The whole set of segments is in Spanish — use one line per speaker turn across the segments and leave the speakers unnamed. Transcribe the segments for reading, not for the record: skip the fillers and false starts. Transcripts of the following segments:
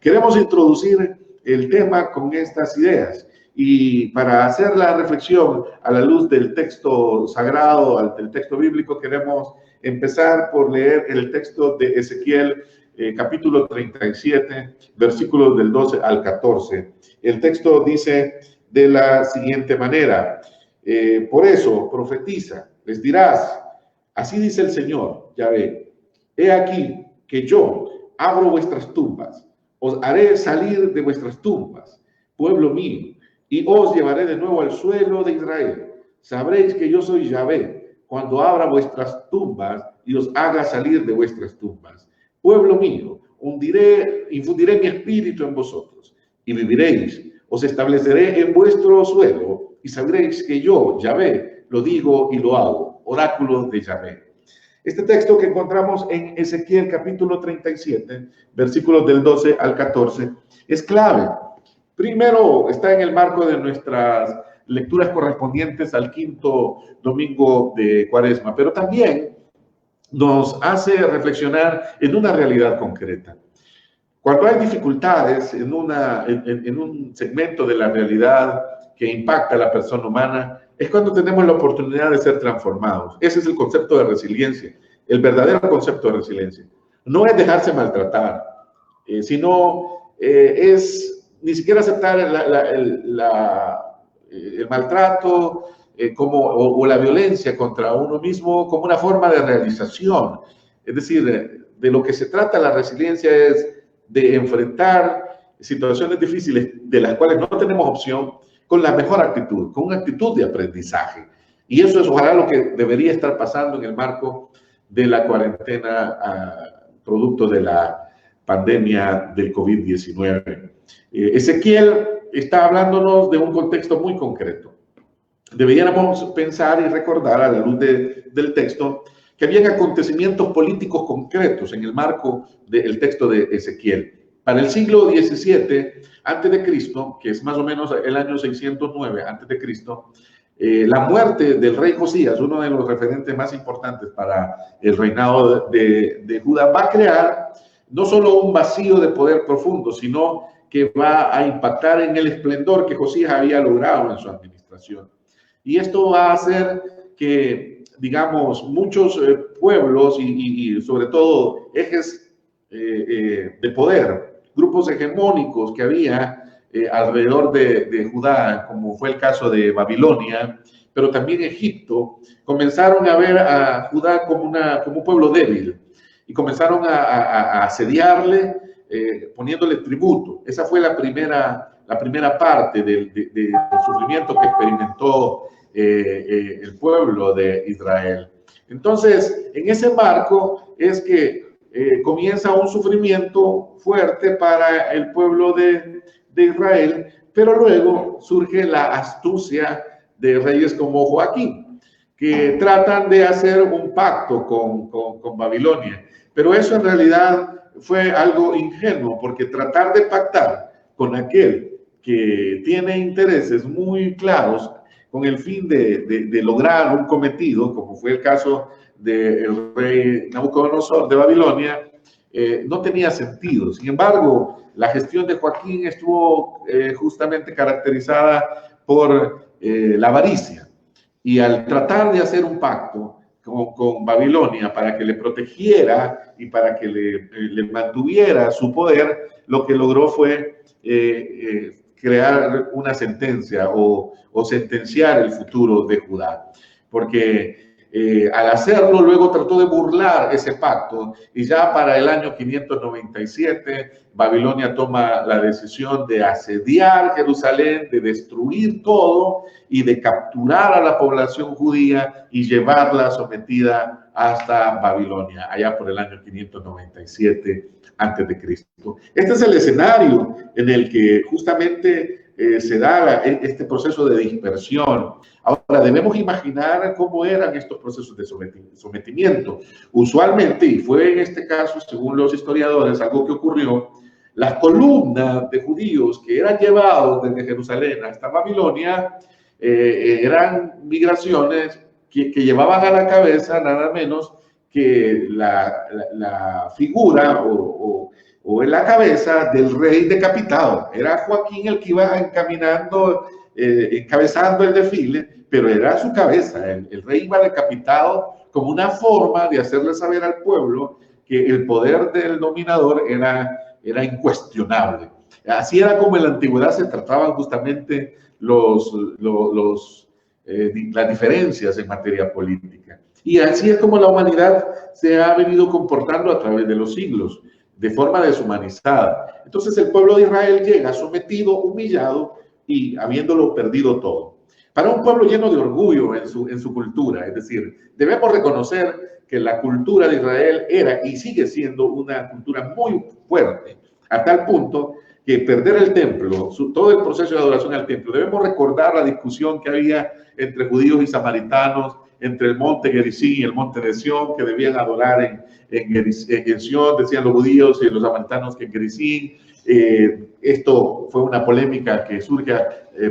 Queremos introducir el tema con estas ideas y para hacer la reflexión a la luz del texto sagrado, del texto bíblico, queremos empezar por leer el texto de Ezequiel, capítulo 37, versículos del 12 al 14. El texto dice de la siguiente manera: por eso profetiza, les dirás, así dice el Señor, Yahvé, he aquí que yo abro vuestras tumbas, os haré salir de vuestras tumbas, pueblo mío, y os llevaré de nuevo al suelo de Israel. Sabréis que yo soy Yahvé, cuando abra vuestras tumbas y os haga salir de vuestras tumbas. Pueblo mío, infundiré mi espíritu en vosotros, y viviréis. Os estableceré en vuestro suelo, y sabréis que yo, Yahvé, lo digo y lo hago. Oráculo de Yahvé. Este texto que encontramos en Ezequiel capítulo 37, versículos del 12 al 14, es clave. Primero, está en el marco de nuestras lecturas correspondientes al quinto domingo de Cuaresma, pero también nos hace reflexionar en una realidad concreta. Cuando hay dificultades en un segmento de la realidad que impacta a la persona humana, es cuando tenemos la oportunidad de ser transformados. Ese es el concepto de resiliencia, el verdadero concepto de resiliencia. No es dejarse maltratar, sino es ni siquiera aceptar el maltrato o la violencia contra uno mismo como una forma de realización. Es decir, de lo que se trata la resiliencia es de enfrentar situaciones difíciles de las cuales no tenemos opción con la mejor actitud, con una actitud de aprendizaje. Y eso es ojalá lo que debería estar pasando en el marco de la cuarentena producto de la pandemia del COVID-19. Ezequiel está hablándonos de un contexto muy concreto. Deberíamos pensar y recordar a la luz del texto que habían acontecimientos políticos concretos en el marco del texto de Ezequiel. Para el siglo XVII a.C., que es más o menos el año 609 a.C., la muerte del rey Josías, uno de los referentes más importantes para el reinado de Judá, va a crear no solo un vacío de poder profundo, sino que va a impactar en el esplendor que Josías había logrado en su administración. Y esto va a hacer que, digamos, muchos pueblos y sobre todo ejes de poder, grupos hegemónicos que había alrededor de Judá, como fue el caso de Babilonia, pero también Egipto, comenzaron a ver a Judá como un pueblo débil y comenzaron a asediarle, poniéndole tributo. Esa fue la primera parte del sufrimiento que experimentó el pueblo de Israel. Entonces, en ese marco es que comienza un sufrimiento fuerte para el pueblo de Israel, pero luego surge la astucia de reyes como Joaquín, que tratan de hacer un pacto con Babilonia. Pero eso en realidad fue algo ingenuo, porque tratar de pactar con aquel que tiene intereses muy claros con el fin de lograr un cometido, como fue el caso del rey Nabucodonosor de Babilonia, no tenía sentido. Sin embargo, la gestión de Joaquín estuvo justamente caracterizada por la avaricia. Y al tratar de hacer un pacto con Babilonia para que le protegiera y para que le mantuviera su poder, lo que logró fue crear una sentencia o sentenciar el futuro de Judá. Porque al hacerlo, luego trató de burlar ese pacto y ya para el año 597 Babilonia toma la decisión de asediar Jerusalén, de destruir todo y de capturar a la población judía y llevarla sometida hasta Babilonia, allá por el año 597 a.C. Este es el escenario en el que justamente se da este proceso de dispersión. Ahora, debemos imaginar cómo eran estos procesos de sometimiento. Usualmente, y fue en este caso, según los historiadores, algo que ocurrió, las columnas de judíos que eran llevados desde Jerusalén hasta Babilonia eran migraciones que llevaban a la cabeza nada menos que la figura o o en la cabeza del rey decapitado. Era Joaquín el que iba encaminando, encabezando el desfile, pero era su cabeza. El rey iba decapitado como una forma de hacerle saber al pueblo que el poder del dominador era incuestionable. Así era como en la antigüedad se trataban justamente las diferencias en materia política. Y así es como la humanidad se ha venido comportando a través de los siglos, de forma deshumanizada. Entonces el pueblo de Israel llega sometido, humillado y habiéndolo perdido todo. Para un pueblo lleno de orgullo en su cultura, es decir, debemos reconocer que la cultura de Israel era y sigue siendo una cultura muy fuerte, a tal punto que perder el templo, todo el proceso de adoración al templo, debemos recordar la discusión que había entre judíos y samaritanos, entre el monte Gerizim y el monte de Sión, que debían adorar en Sión, decían los judíos y los samaritanos que en Gerizim. Esto fue una polémica que surge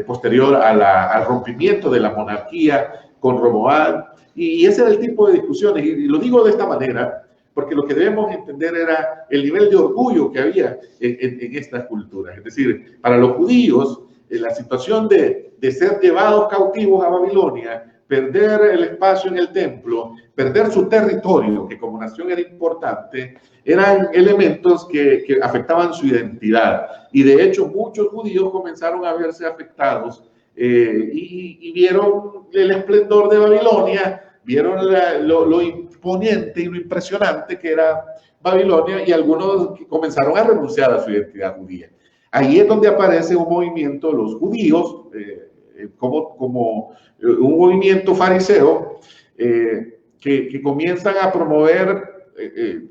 posterior al rompimiento de la monarquía con Roboam, y ese era el tipo de discusiones, y lo digo de esta manera, porque lo que debemos entender era el nivel de orgullo que había en estas culturas. Es decir, para los judíos, la situación de ser llevados cautivos a Babilonia, perder el espacio en el templo, perder su territorio, que como nación era importante, eran elementos que afectaban su identidad. Y de hecho, muchos judíos comenzaron a verse afectados y vieron el esplendor de Babilonia, vieron lo imponente y lo impresionante que era Babilonia, y algunos comenzaron a renunciar a su identidad judía. Ahí es donde aparece un movimiento, los judíos, como un movimiento fariseo, que comienzan a promover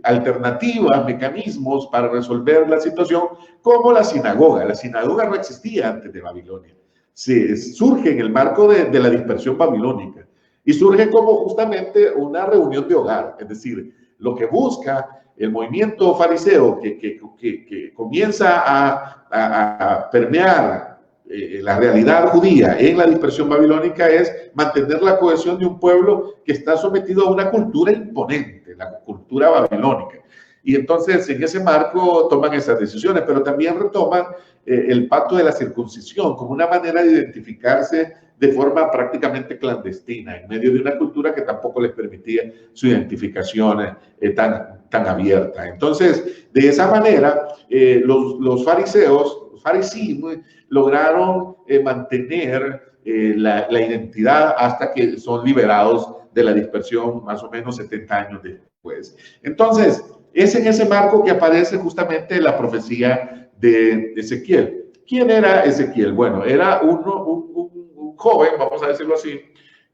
alternativas, mecanismos para resolver la situación, como la sinagoga. La sinagoga no existía antes de Babilonia. Surge en el marco de la dispersión babilónica y surge como justamente una reunión de hogar. Es decir, lo que busca el movimiento fariseo que comienza a permear la realidad judía en la dispersión babilónica es mantener la cohesión de un pueblo que está sometido a una cultura imponente, la cultura babilónica. Y entonces en ese marco toman esas decisiones, pero también retoman el pacto de la circuncisión como una manera de identificarse de forma prácticamente clandestina, en medio de una cultura que tampoco les permitía su identificación tan abierta. Entonces, de esa manera, los fariseos, los fariseos, lograron mantener la identidad hasta que son liberados de la dispersión más o menos 70 años después. Entonces, es en ese marco que aparece justamente la profecía de Ezequiel. ¿Quién era Ezequiel? Bueno, era un joven, vamos a decirlo así,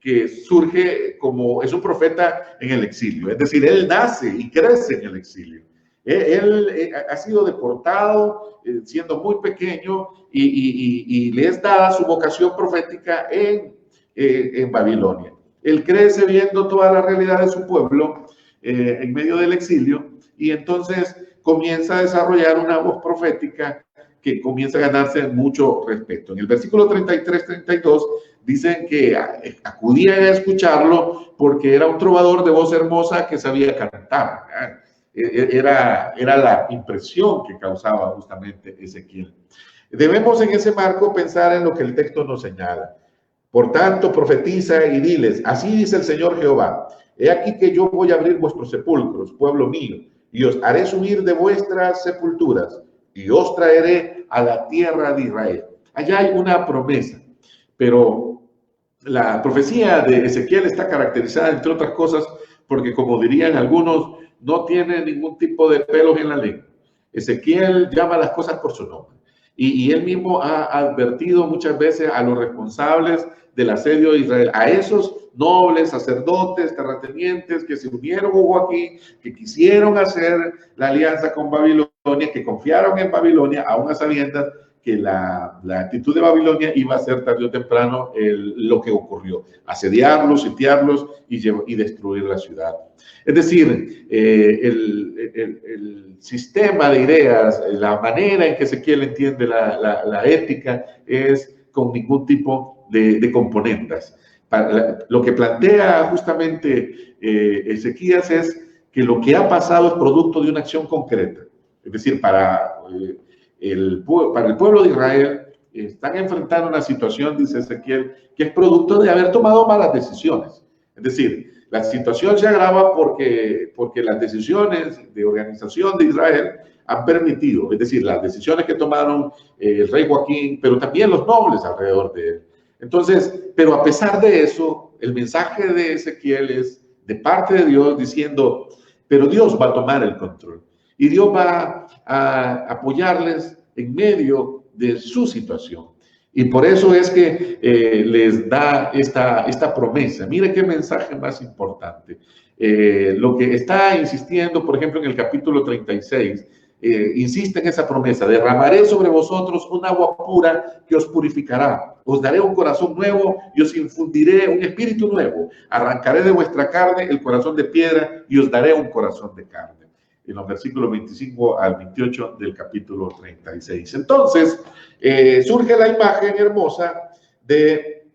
que surge es un profeta en el exilio. Es decir, él nace y crece en el exilio. Él ha sido deportado siendo muy pequeño y le es dada su vocación profética en Babilonia. Él crece viendo toda la realidad de su pueblo en medio del exilio, y entonces comienza a desarrollar una voz profética que comienza a ganarse mucho respeto. En el versículo 33-32 dicen que acudían a escucharlo porque era un trovador de voz hermosa que sabía cantar. Era la impresión que causaba justamente Ezequiel. Debemos en ese marco pensar en lo que el texto nos señala. Por tanto, profetiza y diles, así dice el Señor Jehová, he aquí que yo voy a abrir vuestros sepulcros, pueblo mío, y os haré subir de vuestras sepulturas, y os traeré a la tierra de Israel. Allá hay una promesa, pero la profecía de Ezequiel está caracterizada, entre otras cosas, porque como dirían algunos, no tiene ningún tipo de pelos en la lengua. Ezequiel llama las cosas por su nombre. Y él mismo ha advertido muchas veces a los responsables del asedio de Israel, a esos nobles, sacerdotes, terratenientes que se unieron aquí, que quisieron hacer la alianza con Babilonia, que confiaron en Babilonia, aún a sabiendas que la actitud de Babilonia iba a ser tarde o temprano lo que ocurrió, asediarlos, sitiarlos y destruir la ciudad. Es decir, el sistema de ideas, la manera en que Ezequiel entiende la ética es con ningún tipo de componentes. Lo que plantea justamente Ezequías es que lo que ha pasado es producto de una acción concreta. Es decir, para el pueblo de Israel están enfrentando una situación, dice Ezequiel, que es producto de haber tomado malas decisiones. Es decir, la situación se agrava porque las decisiones de organización de Israel han permitido, es decir, las decisiones que tomaron el rey Joaquín, pero también los nobles alrededor de él. Entonces, pero a pesar de eso, el mensaje de Ezequiel es de parte de Dios diciendo, pero Dios va a tomar el control y Dios va a apoyarles en medio de su situación. Y por eso es que les da esta promesa. Mire qué mensaje más importante. Lo que está insistiendo, por ejemplo, en el capítulo 36, insiste en esa promesa: derramaré sobre vosotros un agua pura que os purificará. Os daré un corazón nuevo y os infundiré un espíritu nuevo. Arrancaré de vuestra carne el corazón de piedra y os daré un corazón de carne. En los versículos 25 al 28 del capítulo 36. Entonces, surge la imagen hermosa de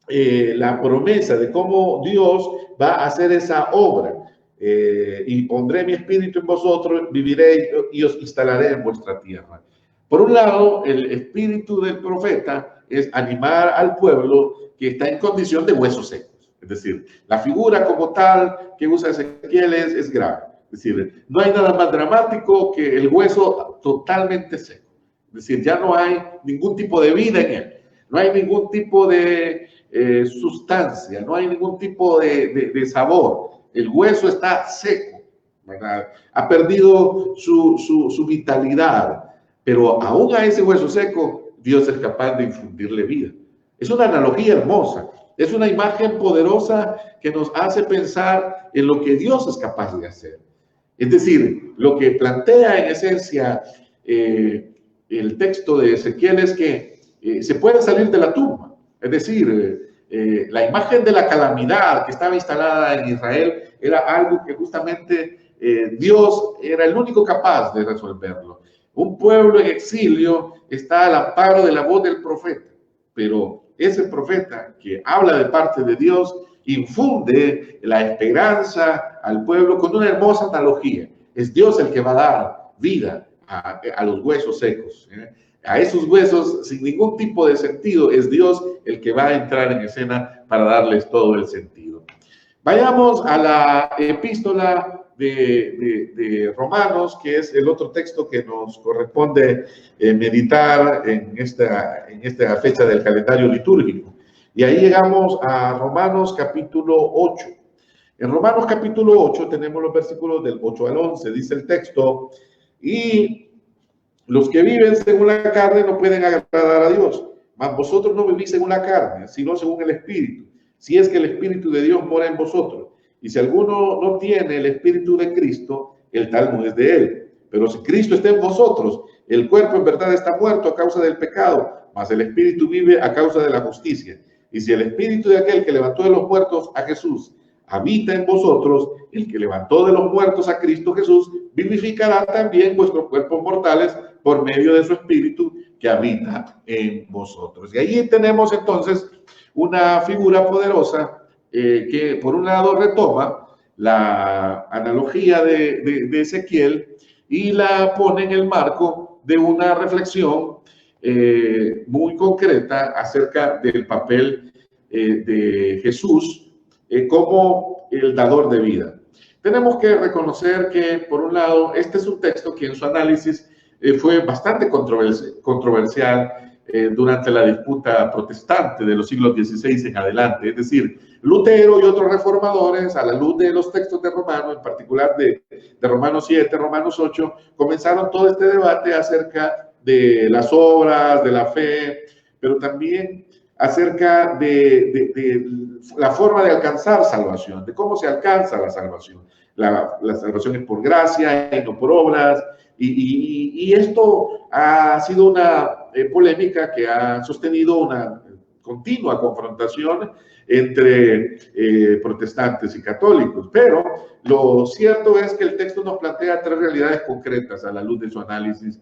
la promesa de cómo Dios va a hacer esa obra. Y pondré mi espíritu en vosotros, viviré y os instalaré en vuestra tierra. Por un lado, el espíritu del profeta es animar al pueblo que está en condición de huesos secos. Es decir, la figura como tal que usa Ezequiel es grave. Es decir, no hay nada más dramático que el hueso totalmente seco. Es decir, ya no hay ningún tipo de vida en él. No hay ningún tipo de sustancia, no hay ningún tipo de sabor. El hueso está seco, ¿verdad? Ha perdido su vitalidad, pero aún a ese hueso seco, Dios es capaz de infundirle vida. Es una analogía hermosa, es una imagen poderosa que nos hace pensar en lo que Dios es capaz de hacer. Es decir, lo que plantea en esencia el texto de Ezequiel es que se puede salir de la tumba. Es decir, la imagen de la calamidad que estaba instalada en Israel era algo que justamente Dios era el único capaz de resolverlo. Un pueblo en exilio está al amparo de la voz del profeta, pero ese profeta que habla de parte de Dios infunde la esperanza al pueblo con una hermosa analogía. Es Dios el que va a dar vida a los huesos secos. A esos huesos sin ningún tipo de sentido, es Dios el que va a entrar en escena para darles todo el sentido. Vayamos a la epístola de Romanos, que es el otro texto que nos corresponde meditar en esta fecha del calendario litúrgico. Y ahí llegamos a Romanos capítulo 8. En Romanos capítulo 8 tenemos los versículos del 8 al 11. Dice el texto: y los que viven según la carne no pueden agradar a Dios, mas vosotros no vivís según la carne, sino según el Espíritu, si es que el Espíritu de Dios mora en vosotros. Y si alguno no tiene el Espíritu de Cristo, el tal no es de él. Pero si Cristo está en vosotros, el cuerpo en verdad está muerto a causa del pecado, mas el Espíritu vive a causa de la justicia. Y si el Espíritu de aquel que levantó de los muertos a Jesús habita en vosotros, el que levantó de los muertos a Cristo Jesús vivificará también vuestros cuerpos mortales por medio de su Espíritu que habita en vosotros. Y allí tenemos entonces una figura poderosa que por un lado retoma la analogía de Ezequiel y la pone en el marco de una reflexión muy concreta acerca del papel de Jesús como el dador de vida. Tenemos que reconocer que, por un lado, este es un texto que en su análisis fue bastante controversial durante la disputa protestante de los siglos XVI en adelante. Es decir, Lutero y otros reformadores, a la luz de los textos de Romanos, en particular de Romanos 7, Romanos 8, comenzaron todo este debate acerca de las obras, de la fe, pero también acerca de la forma de alcanzar salvación, de cómo se alcanza la salvación. La salvación es por gracia y no por obras, y esto ha sido una polémica que ha sostenido una continua confrontación entre protestantes y católicos, pero lo cierto es que el texto nos plantea tres realidades concretas a la luz de su análisis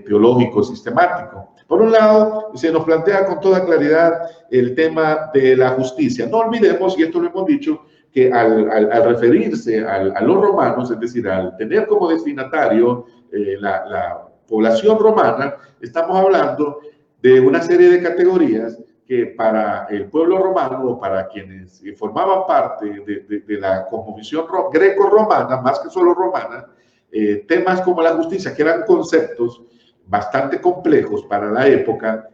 teológico sistemático. Por un lado, se nos plantea con toda claridad el tema de la justicia. No olvidemos, y esto lo hemos dicho, que al referirse a los romanos, es decir, al tener como destinatario la población romana, estamos hablando de una serie de categorías que para el pueblo romano o para quienes formaban parte de la cosmovisión greco-romana, más que solo romana, temas como la justicia, que eran conceptos bastante complejos para la época,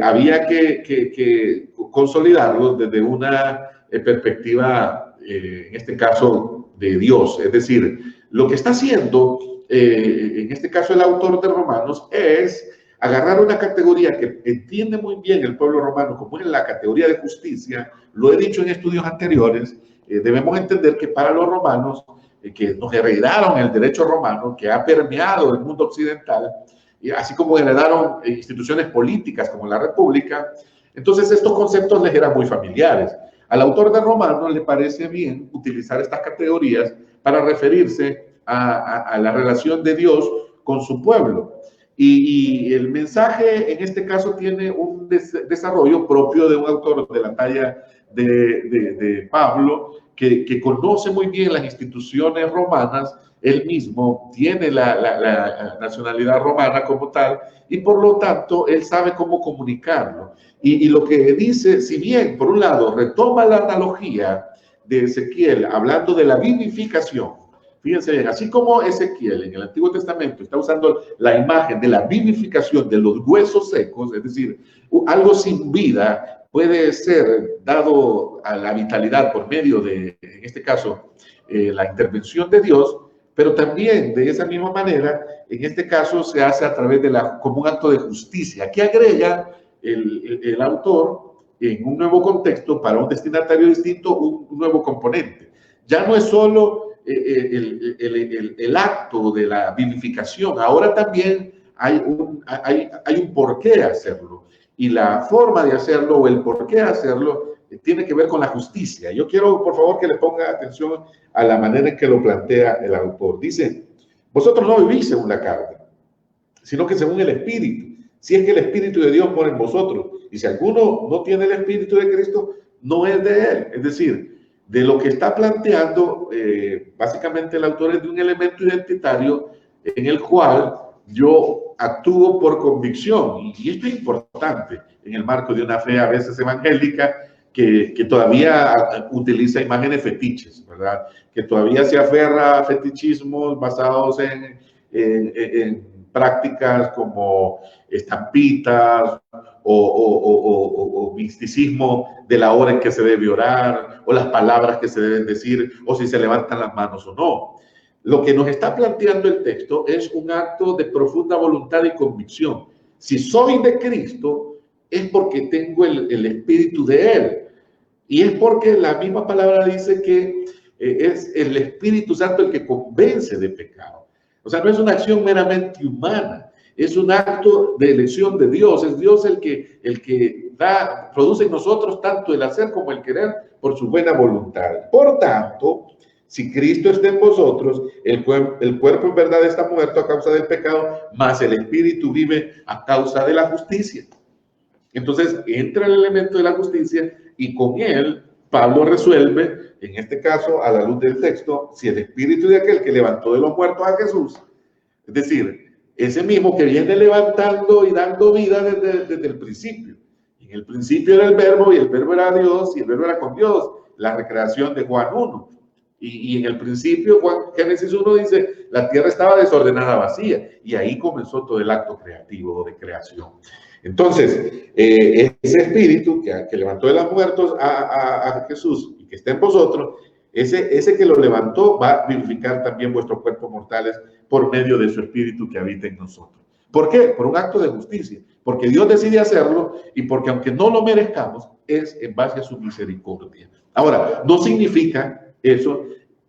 había que consolidarlos desde una perspectiva, en este caso, de Dios. Es decir, lo que está haciendo, en este caso el autor de Romanos, es agarrar una categoría que entiende muy bien el pueblo romano, como es la categoría de justicia. Lo he dicho en estudios anteriores, debemos entender que para los romanos, que nos heredaron el derecho romano, que ha permeado el mundo occidental, y así como heredaron instituciones políticas como la República, entonces estos conceptos les eran muy familiares. Al autor de Romanos le parece bien utilizar estas categorías para referirse a la relación de Dios con su pueblo. Y el mensaje en este caso tiene un desarrollo propio de un autor de la talla de Pablo, que conoce muy bien las instituciones romanas. Él mismo tiene la nacionalidad romana como tal, y por lo tanto él sabe cómo comunicarlo. Y lo que dice, si bien por un lado retoma la analogía de Ezequiel hablando de la vivificación, fíjense bien, así como Ezequiel en el Antiguo Testamento está usando la imagen de la vivificación de los huesos secos, es decir, algo sin vida puede ser dado a la vitalidad por medio de, en este caso, la intervención de Dios, pero también de esa misma manera, en este caso se hace a través de como un acto de justicia, que agrega el autor en un nuevo contexto para un destinatario distinto, un nuevo componente. Ya no es solo el acto de la vivificación, ahora también hay un por qué hacerlo, y la forma de hacerlo o el por qué hacerlo tiene que ver con la justicia. Yo quiero, por favor, que le ponga atención a la manera en que lo plantea el autor. Dice, vosotros no vivís según la carne, sino que según el Espíritu, si es que el Espíritu de Dios mora en vosotros, y si alguno no tiene el Espíritu de Cristo, no es de él. Es decir, de lo que está planteando, básicamente el autor es de un elemento identitario en el cual yo actúo por convicción, y esto es importante en el marco de una fe a veces evangélica que todavía utiliza imágenes fetiches, ¿verdad? Que todavía se aferra a fetichismos basados en prácticas como estampitas o misticismo de la hora en que se debe orar, o las palabras que se deben decir, o si se levantan las manos o no. Lo que nos está planteando el texto es un acto de profunda voluntad y convicción. Si soy de Cristo, es porque tengo el espíritu de Él. Y es porque la misma palabra dice que es el Espíritu Santo el que convence de pecado. O sea, no es una acción meramente humana, es un acto de elección de Dios. Es Dios el que produce en nosotros tanto el hacer como el querer por su buena voluntad. Por tanto, si Cristo está en vosotros, el cuerpo en verdad está muerto a causa del pecado, mas el Espíritu vive a causa de la justicia. Entonces entra el elemento de la justicia, y con él Pablo resuelve, en este caso a la luz del texto, si el espíritu de aquel que levantó de los muertos a Jesús, es decir, ese mismo que viene levantando y dando vida desde el principio. En el principio era el verbo, y el verbo era Dios, y el verbo era con Dios, la recreación de Juan 1. Y en el principio, Génesis 1 dice, la tierra estaba desordenada, vacía, y ahí comenzó todo el acto creativo de creación. Entonces, ese espíritu que levantó de los muertos a Jesús y que está en vosotros, ese que lo levantó va a vivificar también vuestros cuerpos mortales por medio de su espíritu que habita en nosotros. ¿Por qué? Por un acto de justicia, porque Dios decide hacerlo, y porque aunque no lo merezcamos, es en base a su misericordia. Ahora, no significa eso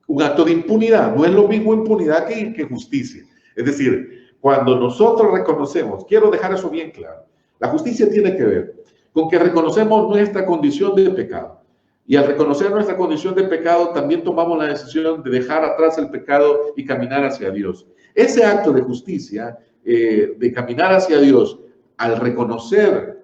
un acto de impunidad, no es lo mismo impunidad que justicia. Es decir, cuando nosotros reconocemos, quiero dejar eso bien claro, la justicia tiene que ver con que reconocemos nuestra condición de pecado. Y al reconocer nuestra condición de pecado, también tomamos la decisión de dejar atrás el pecado y caminar hacia Dios. Ese acto de justicia, de caminar hacia Dios, al reconocer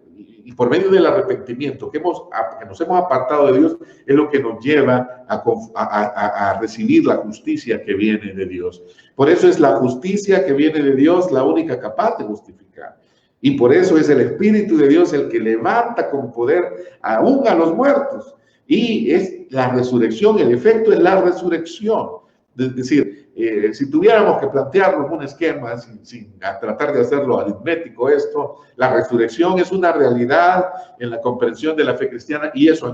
y por medio del arrepentimiento que nos hemos apartado de Dios, es lo que nos lleva a recibir la justicia que viene de Dios. Por eso es la justicia que viene de Dios la única capaz de justificar. Y por eso es el Espíritu de Dios el que levanta con poder aún a los muertos. Y es la resurrección, el efecto es la resurrección. Es decir, si tuviéramos que plantearnos un esquema sin tratar de hacerlo aritmético esto, la resurrección es una realidad en la comprensión de la fe cristiana y eso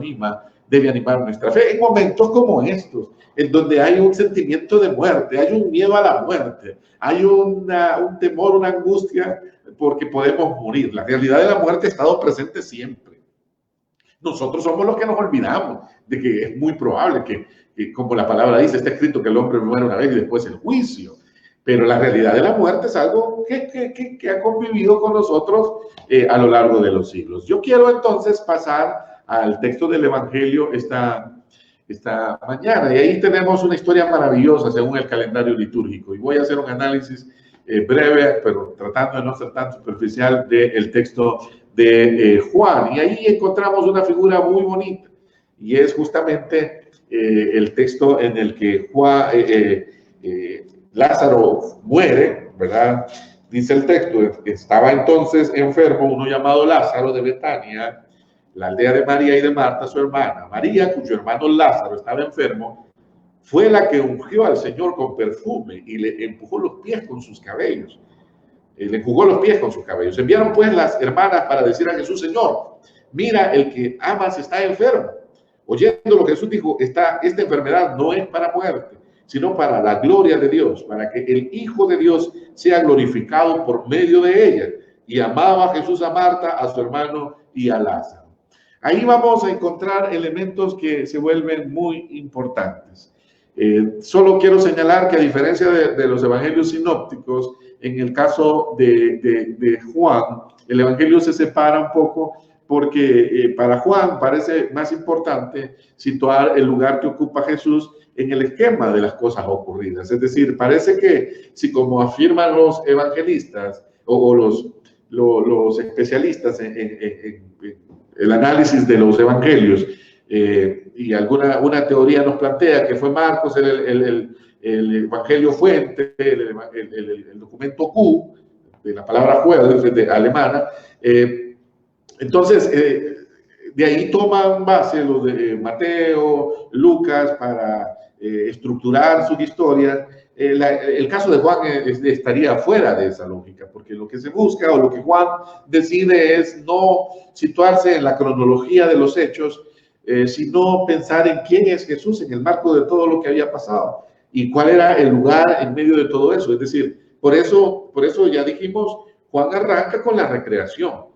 debe animar nuestra fe en momentos como estos, en donde hay un sentimiento de muerte, hay un miedo a la muerte, hay un temor, una angustia porque podemos morir. La realidad de la muerte ha estado presente siempre. Nosotros somos los que nos olvidamos de que es muy probable que, como la palabra dice, está escrito que el hombre muere una vez y después el juicio. Pero la realidad de la muerte es algo que ha convivido con nosotros a lo largo de los siglos. Yo quiero entonces pasar al texto del Evangelio esta mañana. Y ahí tenemos una historia maravillosa según el calendario litúrgico. Y voy a hacer un análisis breve, pero tratando de no ser tan superficial, del texto de Juan. Y ahí encontramos una figura muy bonita. Y es justamente el texto en el que Lázaro muere, ¿verdad? Dice el texto, estaba entonces enfermo uno llamado Lázaro de Betania, la aldea de María y de Marta, su hermana. María, cuyo hermano Lázaro estaba enfermo, fue la que ungió al Señor con perfume y le empujó los pies con sus cabellos. Le enjugó los pies con sus cabellos. Enviaron pues las hermanas para decir a Jesús: Señor, mira, el que amas está enfermo. Oyendo lo que Jesús dijo, esta enfermedad no es para muerte, sino para la gloria de Dios, para que el Hijo de Dios sea glorificado por medio de ella. Y amaba a Jesús a Marta, a su hermano y a Lázaro. Ahí vamos a encontrar elementos que se vuelven muy importantes. Solo quiero señalar que a diferencia de los evangelios sinópticos, en el caso de Juan, el evangelio se separa un poco porque para Juan parece más importante situar el lugar que ocupa Jesús en el esquema de las cosas ocurridas. Es decir, parece que si, como afirman los evangelistas o los especialistas en el análisis de los evangelios, y una teoría nos plantea que fue Marcos el evangelio fuente, el documento Q, de la palabra jueves, de alemana. Entonces, de ahí toman base los de Mateo, Lucas, para estructurar sus historias. El caso de Juan estaría fuera de esa lógica, porque lo que se busca o lo que Juan decide es no situarse en la cronología de los hechos, sino pensar en quién es Jesús en el marco de todo lo que había pasado y cuál era el lugar en medio de todo eso. Es decir, por eso ya dijimos, Juan arranca con la recreación.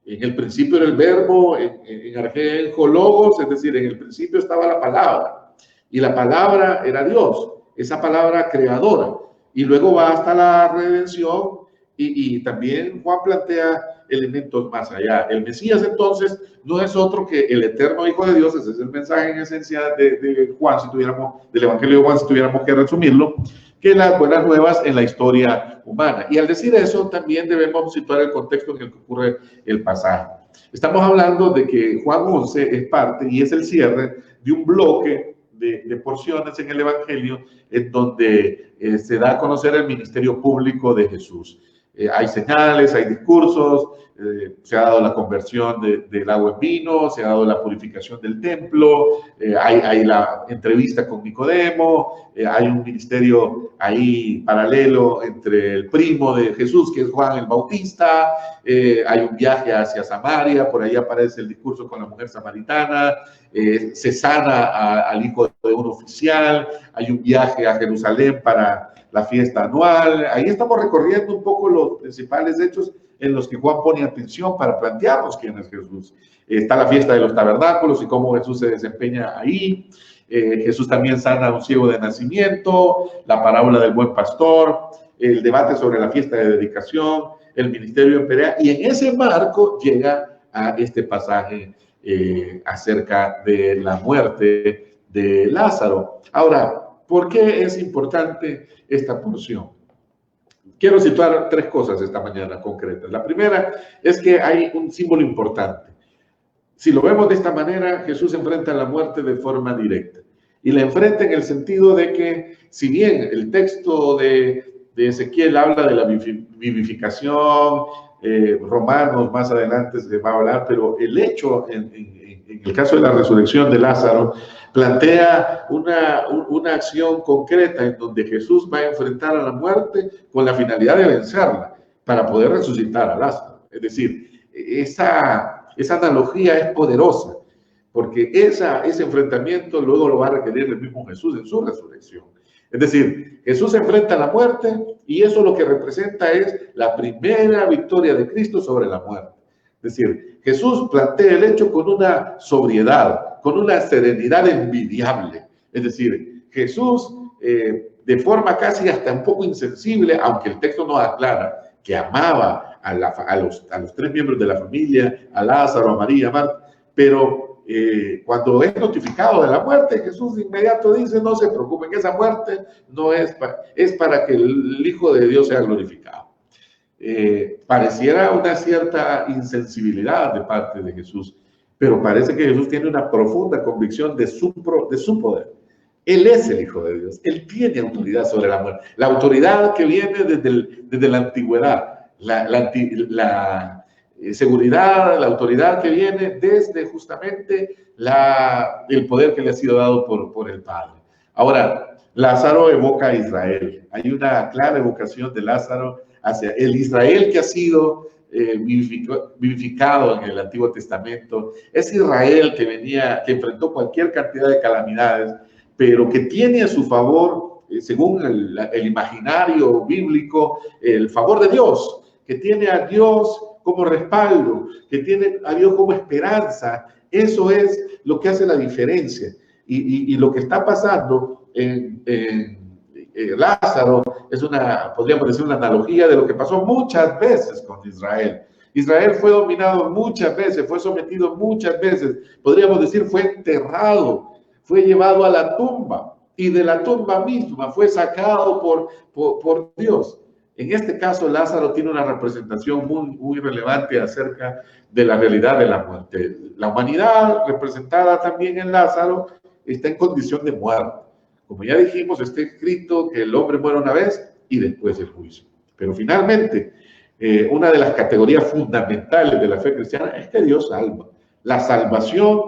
En el principio era el verbo, en argénico logos, es decir, en el principio estaba la palabra, y la palabra era Dios, esa palabra creadora, y luego va hasta la redención, y también Juan plantea elementos más allá. El Mesías entonces no es otro que el eterno Hijo de Dios. Ese es el mensaje en esencia de Juan, del Evangelio de Juan, si tuviéramos que resumirlo, que las buenas nuevas en la historia humana. Y al decir eso, también debemos situar el contexto en el que ocurre el pasaje. Estamos hablando de que Juan 11 es parte y es el cierre de un bloque de porciones en el Evangelio en donde se da a conocer el ministerio público de Jesús. Hay señales, hay discursos, se ha dado la conversión del agua en vino, se ha dado la purificación del templo, hay la entrevista con Nicodemo, hay un ministerio ahí paralelo entre el primo de Jesús, que es Juan el Bautista, hay un viaje hacia Samaria, por ahí aparece el discurso con la mujer samaritana, se sana al hijo de un oficial, hay un viaje a Jerusalén para la fiesta anual. Ahí estamos recorriendo un poco los principales hechos en los que Juan pone atención para plantearnos quién es Jesús. Está la fiesta de los tabernáculos y cómo Jesús se desempeña ahí. Jesús también sana a un ciego de nacimiento, la parábola del buen pastor, el debate sobre la fiesta de dedicación, el ministerio en Perea, y en ese marco llega a este pasaje acerca de la muerte de Lázaro. Ahora, ¿por qué es importante esta porción? quiero situar tres cosas esta mañana concretas. La primera es que hay un símbolo importante. Si lo vemos de esta manera, Jesús enfrenta la muerte de forma directa. Y la enfrenta en el sentido de que, si bien el texto de Ezequiel habla de la vivificación, Romanos más adelante se va a hablar, pero el hecho, en el caso de la resurrección de Lázaro, plantea una acción concreta en donde Jesús va a enfrentar a la muerte con la finalidad de vencerla para poder resucitar a Lázaro. Es decir, esa analogía es poderosa, porque ese enfrentamiento luego lo va a requerir el mismo Jesús en su resurrección. Es decir, Jesús enfrenta la muerte y eso lo que representa es la primera victoria de Cristo sobre la muerte. Es decir, Jesús plantea el hecho con una sobriedad, con una serenidad envidiable. Es decir, Jesús, de forma casi hasta un poco insensible, aunque el texto no aclara que amaba a los tres miembros de la familia, a Lázaro, a María, a Marta, pero cuando es notificado de la muerte, Jesús de inmediato dice, no se preocupen, esa muerte no es para que el Hijo de Dios sea glorificado. Pareciera una cierta insensibilidad de parte de Jesús, pero parece que Jesús tiene una profunda convicción de su poder. Él es el Hijo de Dios, Él tiene autoridad sobre la muerte, la autoridad que viene desde la antigüedad, la seguridad, la autoridad que viene desde justamente el poder que le ha sido dado por el Padre. Ahora, Lázaro evoca a Israel. Hay una clara evocación de Lázaro hacia el Israel que ha sido vivificado en el Antiguo Testamento. Es Israel que enfrentó cualquier cantidad de calamidades, pero que tiene a su favor, según el imaginario bíblico, el favor de Dios, que tiene a Dios como respaldo, que tiene a Dios como esperanza. Eso es lo que hace la diferencia. Y lo que está pasando en Lázaro podríamos decir, una analogía de lo que pasó muchas veces con Israel. Israel fue dominado muchas veces, fue sometido muchas veces, podríamos decir, fue enterrado, fue llevado a la tumba y de la tumba misma fue sacado por Dios. En este caso, Lázaro tiene una representación muy relevante acerca de la realidad de la muerte. La humanidad, representada también en Lázaro, está en condición de muerte. Como ya dijimos, está escrito que el hombre muere una vez y después el juicio. Pero finalmente, una de las categorías fundamentales de la fe cristiana es que Dios salva. La salvación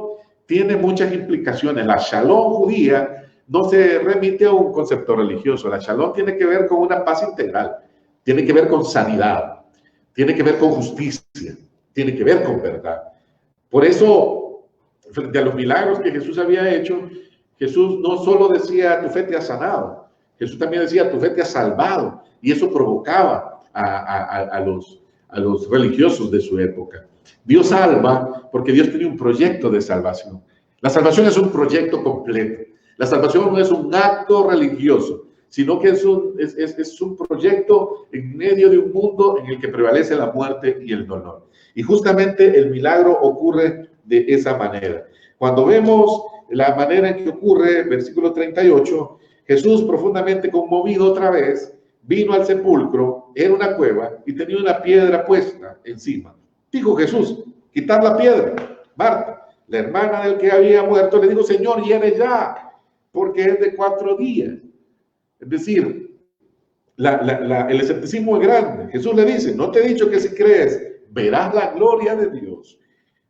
tiene muchas implicaciones. La shalom judía no se remite a un concepto religioso. La shalom tiene que ver con una paz integral. Tiene que ver con sanidad, tiene que ver con justicia, tiene que ver con verdad. Por eso, frente a los milagros que Jesús había hecho, Jesús no solo decía, tu fe te ha sanado, Jesús también decía, tu fe te ha salvado, y eso provocaba a los religiosos de su época. Dios salva porque Dios tenía un proyecto de salvación. La salvación es un proyecto completo. La salvación no es un acto religioso, sino que es un proyecto en medio de un mundo en el que prevalece la muerte y el dolor. Y justamente el milagro ocurre de esa manera. Cuando vemos la manera en que ocurre, versículo 38, Jesús, profundamente conmovido otra vez, vino al sepulcro, era una cueva, y tenía una piedra puesta encima. Dijo Jesús, quitad la piedra. Marta, la hermana del que había muerto, le dijo, Señor, hiere ya, porque es de 4 días. Es decir, el escepticismo es grande. Jesús le dice, no te he dicho que si crees, verás la gloria de Dios.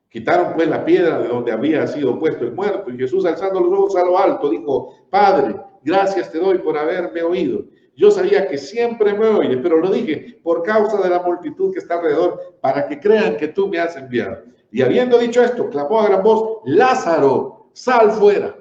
Quitaron pues la piedra de donde había sido puesto el muerto, y Jesús, alzando los ojos a lo alto, dijo, Padre, gracias te doy por haberme oído. Yo sabía que siempre me oyes, pero lo dije por causa de la multitud que está alrededor, para que crean que tú me has enviado. Y habiendo dicho esto, clamó a gran voz, Lázaro, sal fuera.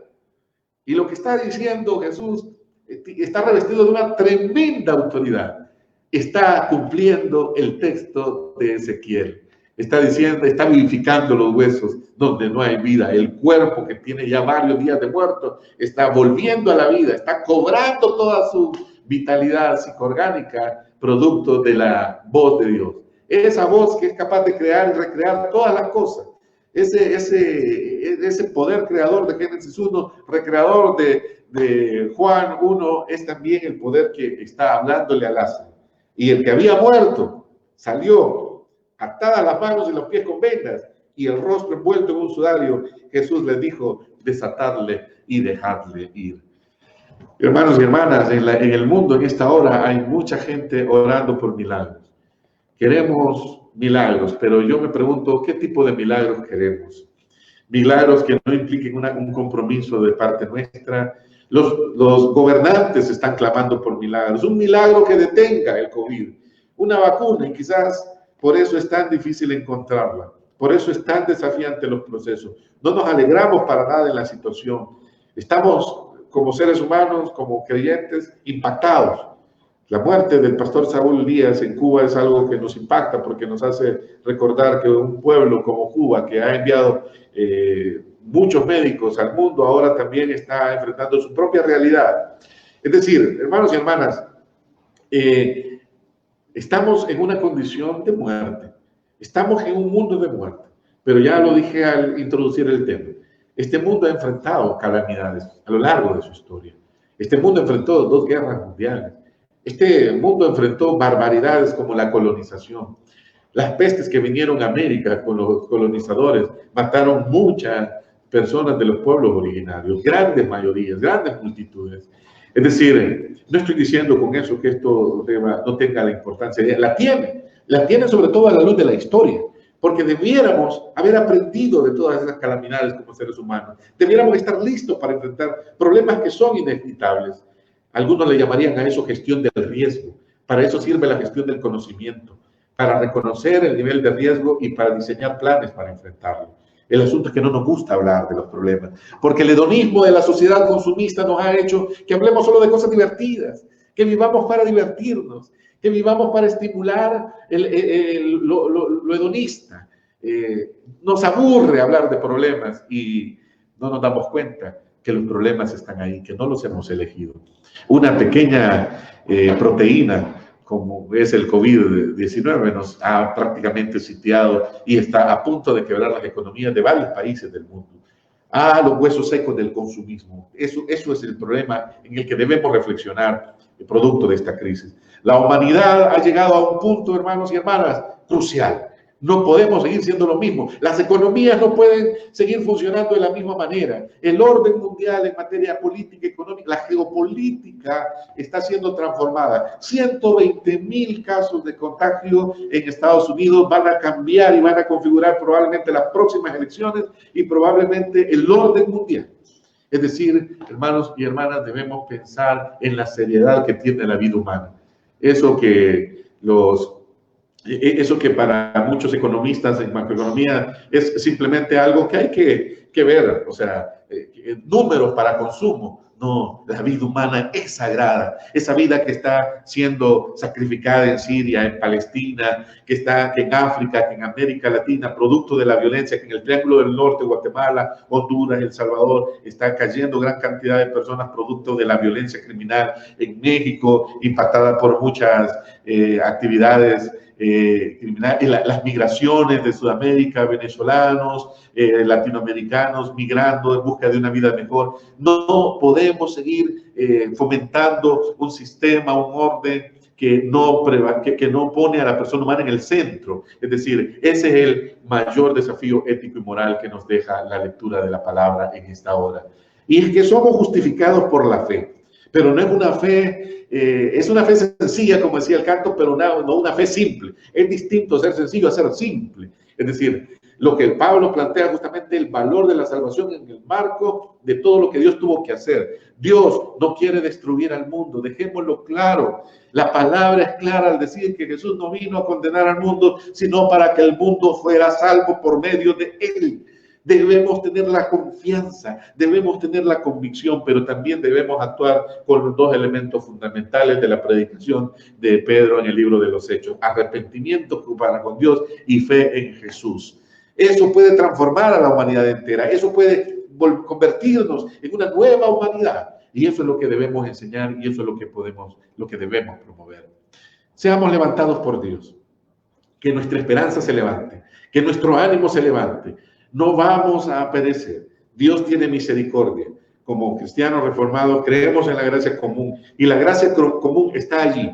Y lo que está diciendo Jesús está revestido de una tremenda autoridad. Está cumpliendo el texto de Ezequiel. Está diciendo, está vivificando los huesos donde no hay vida. El cuerpo que tiene ya varios días de muerto está volviendo a la vida, está cobrando toda su vitalidad psicoorgánica, producto de la voz de Dios. Esa voz que es capaz de crear y recrear todas las cosas. Ese poder creador de Génesis 1, recreador de Juan 1, es también el poder que está hablándole a Lázaro. Y el que había muerto salió atadas las manos y los pies con vendas y el rostro envuelto en un sudario. Jesús les dijo, desatadle y dejadle ir. Hermanos y hermanas, en el mundo en esta hora hay mucha gente orando por milagros. Queremos milagros, pero yo me pregunto, ¿qué tipo de milagros queremos? Milagros que no impliquen un compromiso de parte nuestra. Los gobernantes están clamando por milagros. Un milagro que detenga el COVID. Una vacuna, y quizás por eso es tan difícil encontrarla. Por eso es tan desafiante los procesos. No nos alegramos para nada en la situación. Estamos, como seres humanos, como creyentes, impactados. La muerte del pastor Saúl Díaz en Cuba es algo que nos impacta porque nos hace recordar que un pueblo como Cuba, que ha enviado muchos médicos al mundo, ahora también está enfrentando su propia realidad. Es decir, hermanos y hermanas, estamos en una condición de muerte. Estamos en un mundo de muerte. Pero ya lo dije al introducir el tema. Este mundo ha enfrentado calamidades a lo largo de su historia. Este mundo enfrentó 2 guerras mundiales. Este mundo enfrentó barbaridades como la colonización. Las pestes que vinieron a América con los colonizadores mataron muchas personas de los pueblos originarios, grandes mayorías, grandes multitudes. Es decir, no estoy diciendo con eso que esto no tenga la importancia, la tiene sobre todo a la luz de la historia, porque debiéramos haber aprendido de todas esas calamidades como seres humanos. Debiéramos estar listos para enfrentar problemas que son inevitables. Algunos le llamarían a eso gestión del riesgo. Para eso sirve la gestión del conocimiento, para reconocer el nivel de riesgo y para diseñar planes para enfrentarlo. El asunto es que no nos gusta hablar de los problemas, porque el hedonismo de la sociedad consumista nos ha hecho que hablemos solo de cosas divertidas, que vivamos para divertirnos, que vivamos para estimular lo hedonista. Nos aburre hablar de problemas y no nos damos cuenta que los problemas están ahí, que no los hemos elegido. Una pequeña proteína, como es el COVID-19, nos ha prácticamente sitiado y está a punto de quebrar las economías de varios países del mundo. Los huesos secos del consumismo. Eso es el problema en el que debemos reflexionar, producto de esta crisis. La humanidad ha llegado a un punto, hermanos y hermanas, crucial. No podemos seguir siendo lo mismo. Las economías no pueden seguir funcionando de la misma manera. El orden mundial en materia política, económica, la geopolítica está siendo transformada. 120,000 casos de contagio en Estados Unidos van a cambiar y van a configurar probablemente las próximas elecciones y probablemente el orden mundial. Es decir, hermanos y hermanas, debemos pensar en la seriedad que tiene la vida humana. Eso que para muchos economistas en macroeconomía es simplemente algo que hay que ver, o sea, números para consumo. No, la vida humana es sagrada. Esa vida que está siendo sacrificada en Siria, en Palestina, que en África, que en América Latina, producto de la violencia, que en el Triángulo del Norte, Guatemala, Honduras, El Salvador, está cayendo gran cantidad de personas producto de la violencia criminal. En México, impactada por muchas actividades criminales, las migraciones de Sudamérica, venezolanos, latinoamericanos migrando en busca de una vida mejor. No podemos seguir fomentando un sistema, un orden que no pone a la persona humana en el centro. Es decir, ese es el mayor desafío ético y moral que nos deja la lectura de la palabra en esta hora. Y es que somos justificados por la fe, pero no es una fe, es una fe sencilla, como decía el canto, pero no una fe simple. Es distinto ser sencillo a ser simple. Es decir, lo que Pablo plantea justamente el valor de la salvación en el marco de todo lo que Dios tuvo que hacer. Dios no quiere destruir al mundo, dejémoslo claro. La palabra es clara al decir que Jesús no vino a condenar al mundo, sino para que el mundo fuera salvo por medio de él. Debemos tener la confianza, debemos tener la convicción, pero también debemos actuar con los 2 elementos fundamentales de la predicación de Pedro en el libro de los Hechos: arrepentimiento para con Dios y fe en Jesús. Eso puede transformar a la humanidad entera, eso puede convertirnos en una nueva humanidad, y eso es lo que debemos enseñar y eso es lo que debemos promover. Seamos levantados por Dios, que nuestra esperanza se levante, que nuestro ánimo se levante. No vamos a perecer. Dios tiene misericordia. Como cristianos reformados creemos en la gracia común y la gracia común está allí.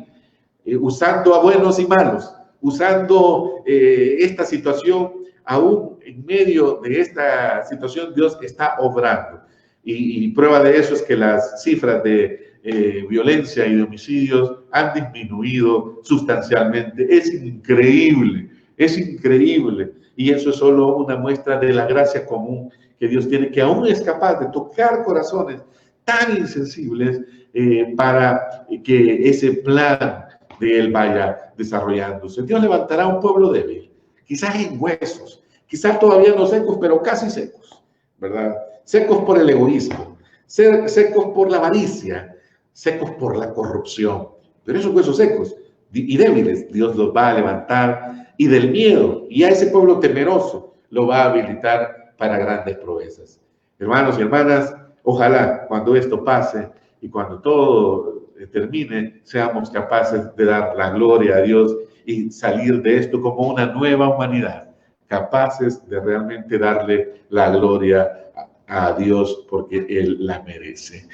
usando a buenos y malos, usando esta situación, aún en medio de esta situación, Dios está obrando. Y prueba de eso es que las cifras de violencia y de homicidios han disminuido sustancialmente. Es increíble, es increíble. Y eso es solo una muestra de la gracia común que Dios tiene, que aún es capaz de tocar corazones tan insensibles para que ese plan de Él vaya desarrollándose. Dios levantará un pueblo débil, quizás en huesos, quizás todavía no secos, pero casi secos, ¿verdad? Secos por el egoísmo, secos por la avaricia, secos por la corrupción. Pero esos huesos secos y débiles, Dios los va a levantar, y del miedo, y a ese pueblo temeroso lo va a habilitar para grandes proezas. Hermanos y hermanas, ojalá cuando esto pase y cuando todo termine, seamos capaces de dar la gloria a Dios y salir de esto como una nueva humanidad, capaces de realmente darle la gloria a Dios porque Él la merece.